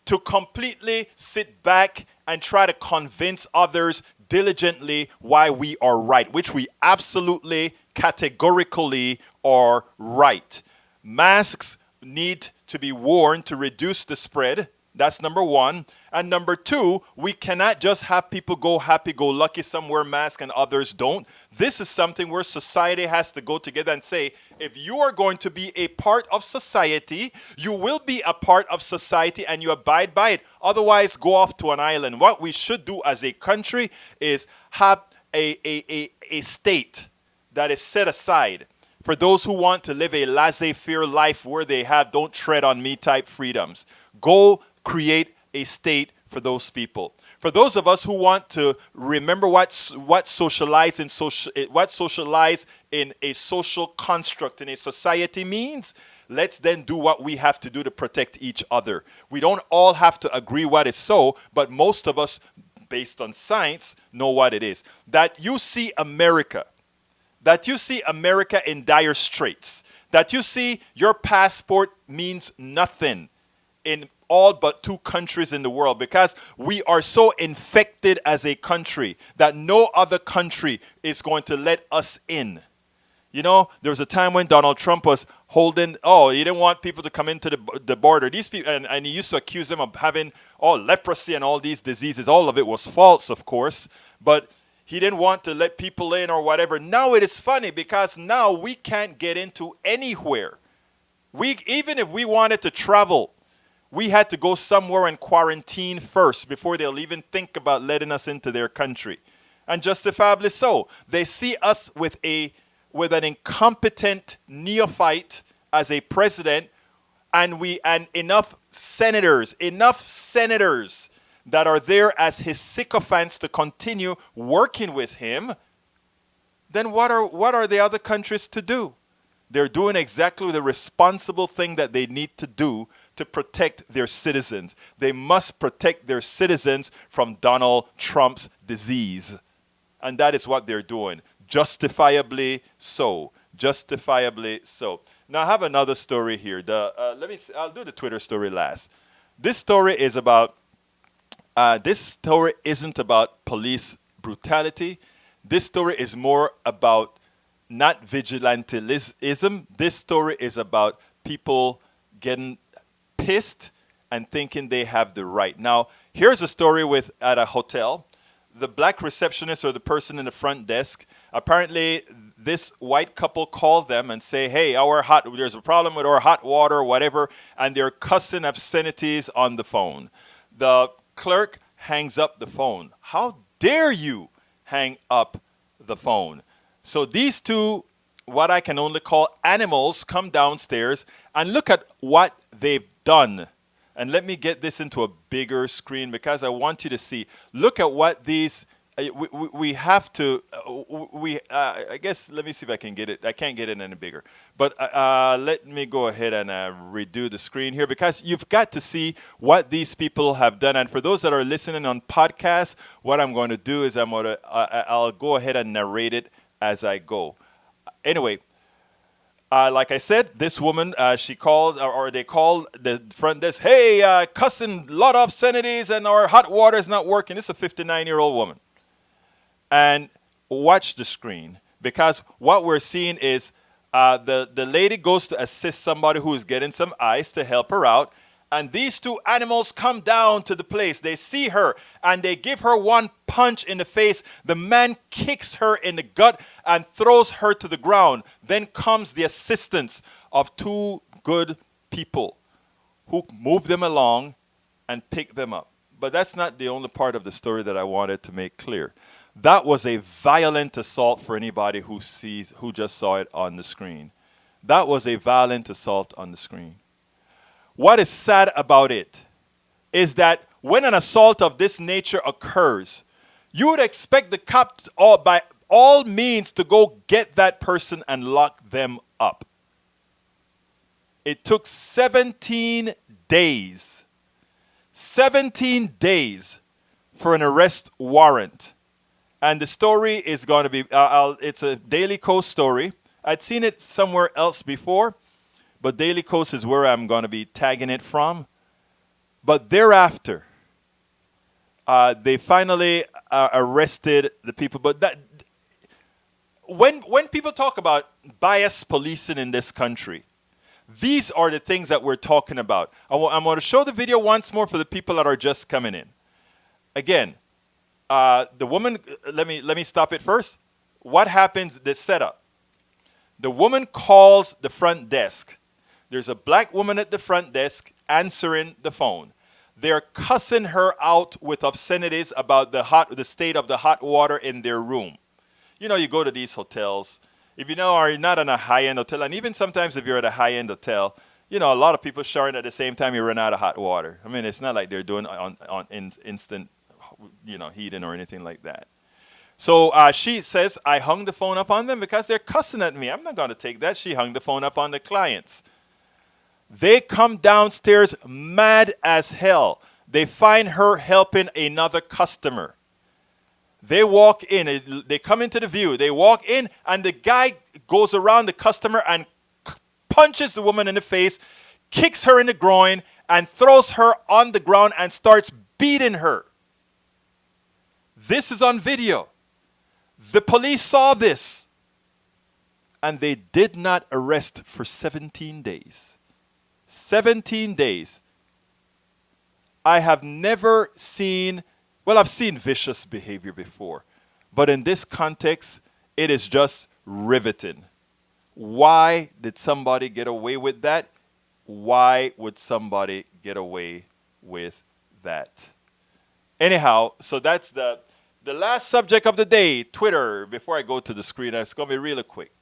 to completely sit back and try to convince others diligently why we are right, which we absolutely categorically are right. Masks need to be worn to reduce the spread. That's number one. And number two, we cannot just have people go happy-go-lucky, some wear masks and others don't. This is something where society has to go together and say, if you are going to be a part of society, you will be a part of society and you abide by it. Otherwise, go off to an island. What we should do as a country is have a state that is set aside for those who want to live a laissez-faire life where they have don't tread on me type freedoms. Go create a state for those people. For those of us who want to remember what socialize in a social construct in a society means, let's then do what we have to do to protect each other. We don't all have to agree what is so, but most of us, based on science, know what it is. That you see America in dire straits, that you see your passport means nothing in all but 2 countries in the world, because we are so infected as a country that no other country is going to let us in. You know, there was a time when Donald Trump was he didn't want people to come into the border. These people, and he used to accuse them of having leprosy and all these diseases. All of it was false, of course, but he didn't want to let people in or whatever. Now it is funny because now we can't get into anywhere. Even if we wanted to travel, we had to go somewhere and quarantine first before they'll even think about letting us into their country. And justifiably so. They see us with an incompetent neophyte as a president, and enough senators that are there as his sycophants to continue working with him, then what are the other countries to do? They're doing exactly the responsible thing that they need to do to protect their citizens. They must protect their citizens from Donald Trump's disease. And that is what they're doing. Justifiably so. Justifiably so. Now I have another story here. I'll do the Twitter story last. This story is about this story isn't about police brutality. This story is more about not vigilantism. This story is about people getting pissed and thinking they have the right. Now, here's a story at a hotel. The black receptionist or the person in the front desk, apparently this white couple called them and say, hey, there's a problem with our hot water, whatever, and they're cussing obscenities on the phone. The clerk hangs up the phone. How dare you hang up the phone? So these two, what I can only call animals, come downstairs and look at what they've done. And let me get this into a bigger screen because I want you to see. Look at what these, we have to, I guess, let me see if I can get it. I can't get it any bigger. But let me go ahead and redo the screen here because you've got to see what these people have done. And for those that are listening on podcasts, what I'm going to do is I'll go ahead and narrate it as I go. Anyway, like I said, this woman, she called, or they called the front desk, hey, cussing, lot of obscenities, and our hot water is not working. This is a 59-year-old woman. And watch the screen, because what we're seeing is the lady goes to assist somebody who is getting some ice to help her out, and these two animals come down to the place. They see her, and they give her one punch in the face. The man kicks her in the gut and throws her to the ground. Then comes the assistance of two good people who move them along and pick them up. But that's not the only part of the story that I wanted to make clear. That was a violent assault for anybody who just saw it on the screen. That was a violent assault on the screen. What is sad about it is that when an assault of this nature occurs, you would expect the cops by all means to go get that person and lock them up. It took 17 days. 17 days for an arrest warrant. And the story is going to be, it's a Daily Kos story. I'd seen it somewhere else before, but Daily Kos is where I'm going to be tagging it from. But thereafter, they finally arrested the people. But that, when people talk about bias policing in this country, these are the things that we're talking about. I'm going to show the video once more for the people that are just coming in. Again, the woman, let me stop it first. What happens, the setup? The woman calls the front desk. There's a black woman at the front desk answering the phone. They're cussing her out with obscenities about the state of the hot water in their room. You know, you go to these hotels. If you are not in a high-end hotel, and even sometimes if you're at a high-end hotel, you know, a lot of people showering at the same time you run out of hot water. I mean, it's not like they're doing on instant, heating or anything like that. So she says, I hung the phone up on them because they're cussing at me. I'm not going to take that. She hung the phone up on the clients. They come downstairs mad as hell. They find her helping another customer. They walk in. They come into the view. They walk in, and the guy goes around the customer and punches the woman in the face, kicks her in the groin, and throws her on the ground and starts beating her. This is on video. The police saw this, and they did not arrest for 17 days. 17 days. I have never seen, I've seen vicious behavior before, but in this context, it is just riveting. Why did somebody get away with that? Why would somebody get away with that? Anyhow, so that's the last subject of the day, Twitter. Before I go to the screen, it's going to be really quick.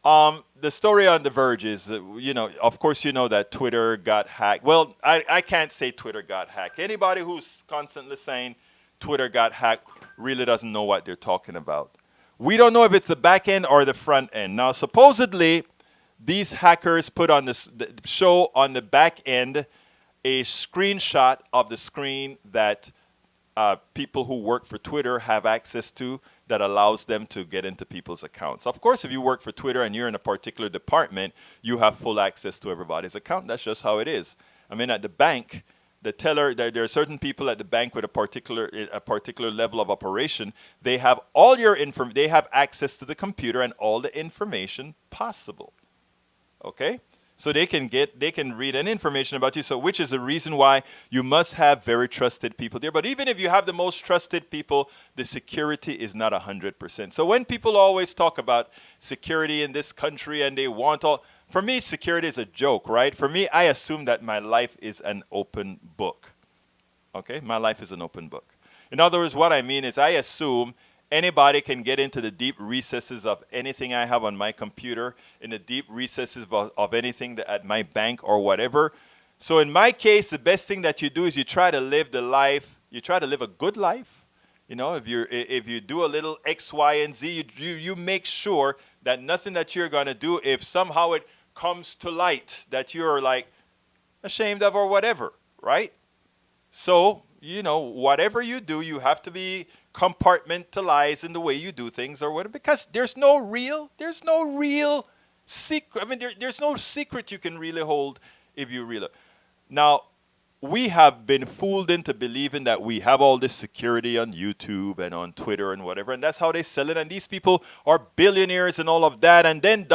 The story on The Verge is, of course, you know that Twitter got hacked. Well, I can't say Twitter got hacked. Anybody who's constantly saying Twitter got hacked really doesn't know what they're talking about. We don't know if it's the back end or the front end. Now, supposedly, these hackers put on the show on the back end a screenshot of the screen that people who work for Twitter have access to that allows them to get into people's accounts. Of course, if you work for Twitter and you're in a particular department, you have full access to everybody's account. That's just how it is. I mean, at the bank, the teller, there are certain people at the bank with a particular level of operation. They have all your they have access to the computer and all the information possible. Okay? So they can read any information about you. So which is the reason why you must have very trusted people there. But even if you have the most trusted people, the security is not 100%. So when people always talk about security in this country and they want all, for me, security is a joke, right? For me, I assume that my life is an open book. Okay? My life is an open book. In other words, what I mean is I assume anybody can get into the deep recesses of anything I have on my computer, in the deep recesses of anything at my bank or whatever. So in my case, the best thing that you do is you try to live the life, you try to live a good life. You know, if you do a little X, Y, and Z, you make sure that nothing that you're going to do, if somehow it comes to light, that you're like ashamed of or whatever, right? So, whatever you do, you have to be compartmentalized in the way you do things or whatever, because there's no real secret. I mean, there's no secret you can really hold if you really. Now, we have been fooled into believing that we have all this security on YouTube and on Twitter and whatever, and that's how they sell it. And these people are billionaires and all of that. And then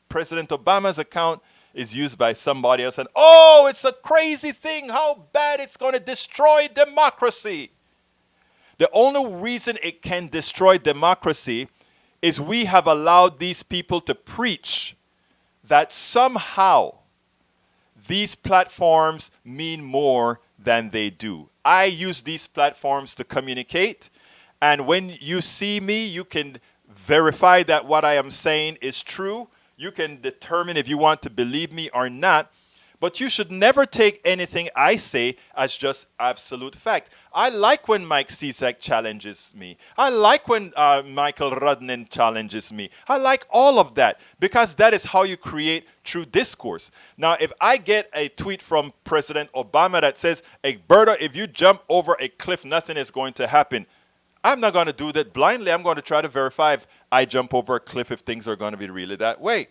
President Obama's account is used by somebody else, and it's a crazy thing. How bad it's going to destroy democracy. The only reason it can destroy democracy is we have allowed these people to preach that somehow these platforms mean more than they do. I use these platforms to communicate, and when you see me, you can verify that what I am saying is true. You can determine if you want to believe me or not. But you should never take anything I say as just absolute fact. I like when Mike Cisak challenges me. I like when Michael Rudnin challenges me. I like all of that because that is how you create true discourse. Now, if I get a tweet from President Obama that says, Egberto, if you jump over a cliff, nothing is going to happen. I'm not going to do that blindly. I'm going to try to verify if I jump over a cliff if things are going to be really that way.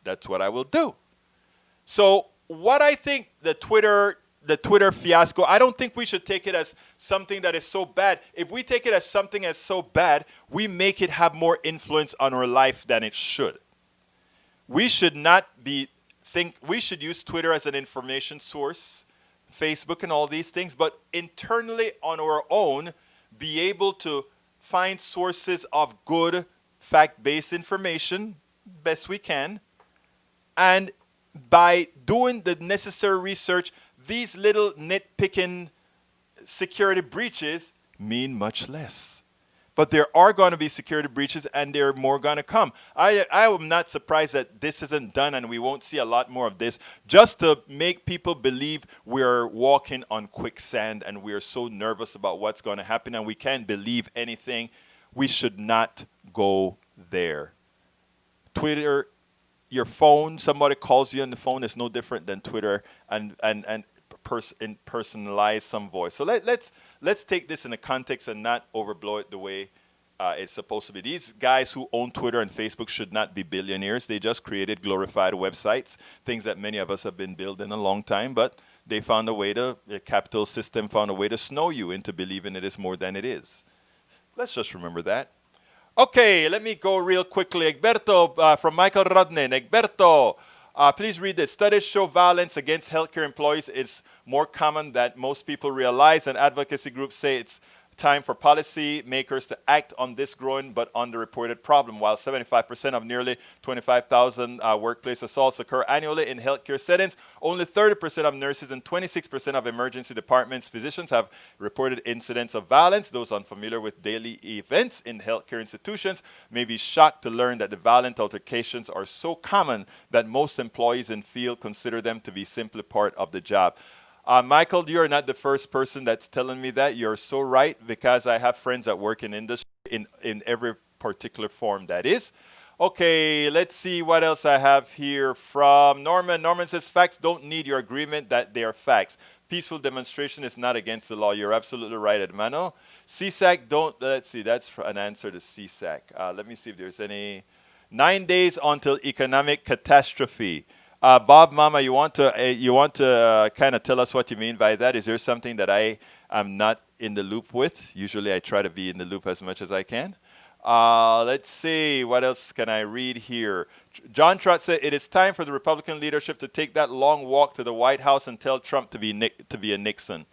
That's what I will do. So, what I think the Twitter fiasco, I don't think we should take it as something that is so bad. If we take it as something as so bad, we make it have more influence on our life than it should. We should we should use Twitter as an information source, Facebook and all these things, but internally on our own, be able to find sources of good fact-based information best we can, and by doing the necessary research, these little nitpicking security breaches mean much less. But there are going to be security breaches, and there are more going to come. I am not surprised that this isn't done, and we won't see a lot more of this, just to make people believe we're walking on quicksand and we're so nervous about what's going to happen and we can't believe anything. We should not go there. Twitter, your phone, somebody calls you on the phone, is no different than Twitter and personalize some voice. So let's take this in a context and not overblow it the way it's supposed to be. These guys who own Twitter and Facebook should not be billionaires. They just created glorified websites, things that many of us have been building a long time, but they found a way the capital system found a way to snow you into believing it is more than it is. Let's just remember that. Okay, let me go real quickly. Egberto from Michael Rodnin. Egberto, please read this. Studies show violence against healthcare employees is more common than most people realize, and advocacy groups say it's time for policy makers to act on this growing but underreported problem. While 75% of nearly 25,000 workplace assaults occur annually in healthcare settings, only 30% of nurses and 26% of emergency departments physicians have reported incidents of violence. Those unfamiliar with daily events in healthcare institutions may be shocked to learn that the violent altercations are so common that most employees in field consider them to be simply part of the job. Michael, you're not the first person that's telling me that. You're so right, because I have friends that work in industry in every particular form that is. Okay, let's see what else I have here from Norman. Norman says, facts don't need your agreement that they are facts. Peaceful demonstration is not against the law. You're absolutely right, Edmano. CSAC don't, let's see, that's an answer to CSAC. Let me see if there's any. 9 days until economic catastrophe. Bob Mama, you want to kind of tell us what you mean by that? Is there something that I am not in the loop with? Usually I try to be in the loop as much as I can. Let's see, what else can I read here? John Trott said, it is time for the Republican leadership to take that long walk to the White House and tell Trump to be a Nixon.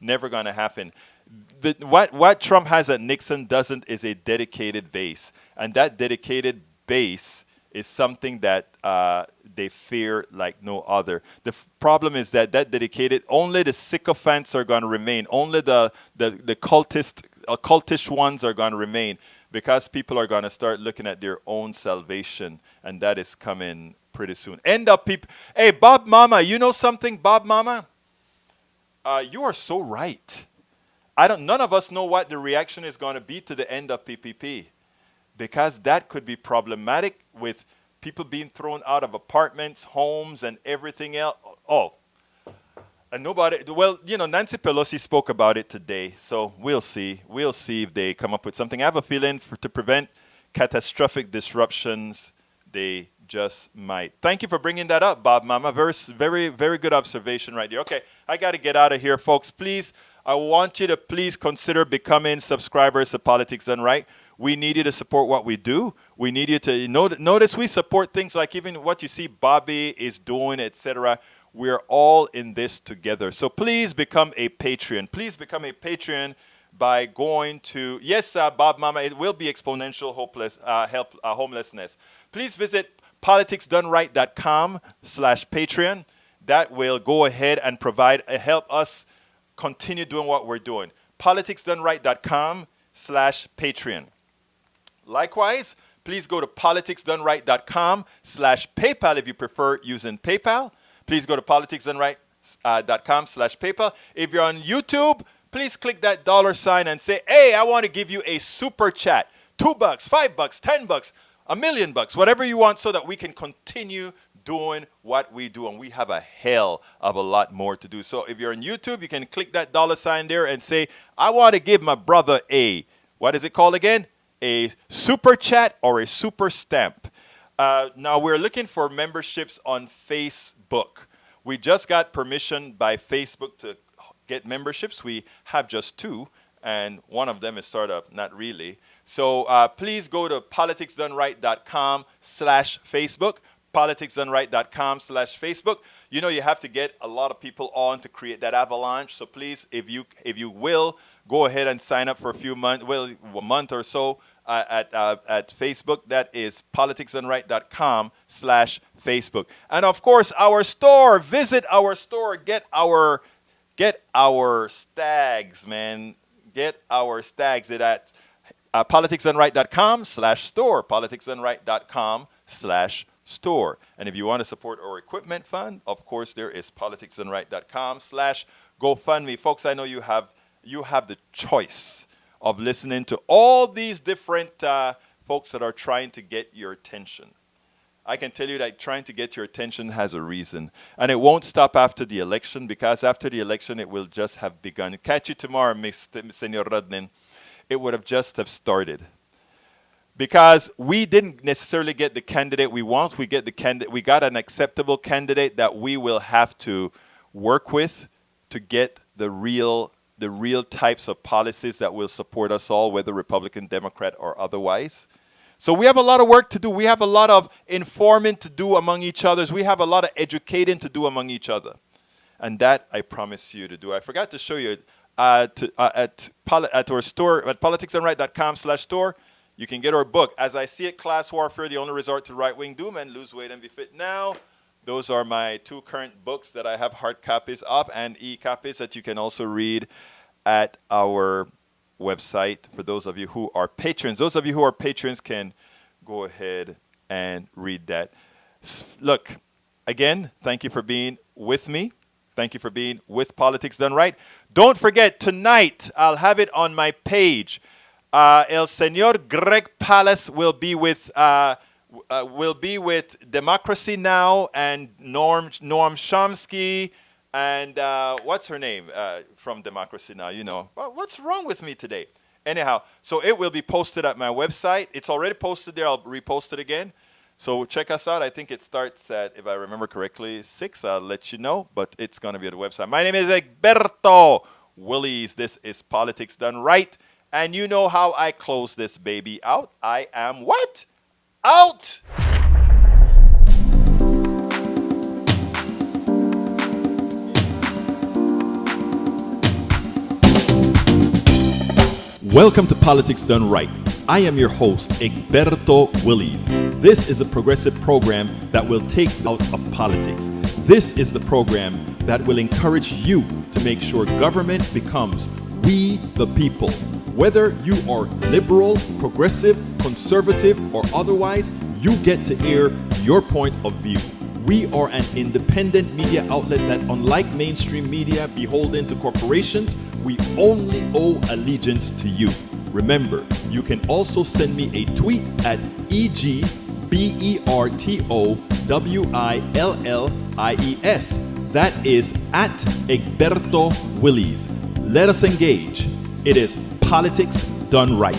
Never going to happen. What Trump has that Nixon doesn't is a dedicated base. And that dedicated base is something that they fear like no other. The problem is that dedicated, only the sycophants are going to remain. Only the cultish ones are going to remain, because people are going to start looking at their own salvation, and that is coming pretty soon. End up people. Hey, Bob Mama, you know something, Bob Mama? You are so right. None of us know what the reaction is going to be to the end of PPP, because that could be problematic with people being thrown out of apartments, homes, and everything else. Oh, and nobody, well, Nancy Pelosi spoke about it today, so we'll see. We'll see if they come up with something. I have a feeling to prevent catastrophic disruptions, they just might. Thank you for bringing that up, Bob Mama. Very, very good observation right there. Okay, I got to get out of here, folks. Please, I want you to please consider becoming subscribers to Politics Done Right. We need you to support what we do. We need you to notice we support things like even what you see Bobby is doing, etc. We're all in this together. So please become a Patreon. Please become a Patreon by going to, yes, Bob Mama, it will be exponential homelessness. Please visit politicsdoneright.com/Patreon. That will go ahead and help us continue doing what we're doing. politicsdoneright.com/Patreon. Likewise, please go to politicsdoneright.com/PayPal if you prefer using PayPal. Please go to politicsdoneright.com/PayPal. If you're on YouTube, please click that $ and say, hey, I want to give you a super chat. $2, $5, $10, $1 million, whatever you want, so that we can continue doing what we do. And we have a hell of a lot more to do. So if you're on YouTube, you can click that $ there and say, I want to give my brother what is it called again? A super chat or a super stamp. Now we're looking for memberships on Facebook. We just got permission by Facebook to get memberships. We have just 2, and one of them is sort of not really. So please go to politicsdoneright.com/Facebook. politicsdoneright.com/Facebook. You have to get a lot of people on to create that avalanche. So please, if you will, go ahead and sign up for a month or so at Facebook. That is politicsdoneright.com/Facebook. And of course, our store. Visit our store. Get our stags, man. Get our stags at politicsdoneright.com/store. politicsdoneright.com/store. And if you want to support our equipment fund, of course, there is politicsdoneright.com/GoFundMe. Folks, I know you have the choice of listening to all these different folks that are trying to get your attention. I can tell you that trying to get your attention has a reason. And it won't stop after the election, because after the election, it will just have begun. Catch you tomorrow, Senor Rodnin. It would have just have started. Because we didn't necessarily get the candidate we want. We got an acceptable candidate that we will have to work with to get the real types of policies that will support us all, whether Republican, Democrat, or otherwise. So we have a lot of work to do. We have a lot of informing to do among each other. We have a lot of educating to do among each other. And that I promise you to do. I forgot to show you at our store at politicsandright.com/store. You can get our book. As I See It, Class Warfare, the Only Resort to Right-Wing Doom, and Lose Weight and Be Fit Now. Those are my 2 current books that I have hard copies of and e-copies that you can also read at our website for those of you who are patrons. Those of you who are patrons can go ahead and read that. Look, again, thank you for being with me. Thank you for being with Politics Done Right. Don't forget, tonight I'll have it on my page. El Señor Greg Palace will be with Democracy Now! And Noam Chomsky and what's her name from Democracy Now! You know, well, what's wrong with me today? Anyhow, so it will be posted at my website. It's already posted there. I'll repost it again. So check us out. I think it starts at, if I remember correctly, 6. I'll let you know, but it's going to be at the website. My name is Egberto Willies. This is Politics Done Right. And you know how I close this baby out. I am what? Out! Welcome to Politics Done Right. I am your host, Egberto Willies. This is a progressive program that will take out of politics. This is the program that will encourage you to make sure government becomes we the people. Whether you are liberal, progressive, conservative, or otherwise, you get to air your point of view. We are an independent media outlet that, unlike mainstream media beholden to corporations, we only owe allegiance to you. Remember, you can also send me a tweet at EGBERTOWILLIES. That is at Egberto Willies. Let us engage. It is Politics Done Right.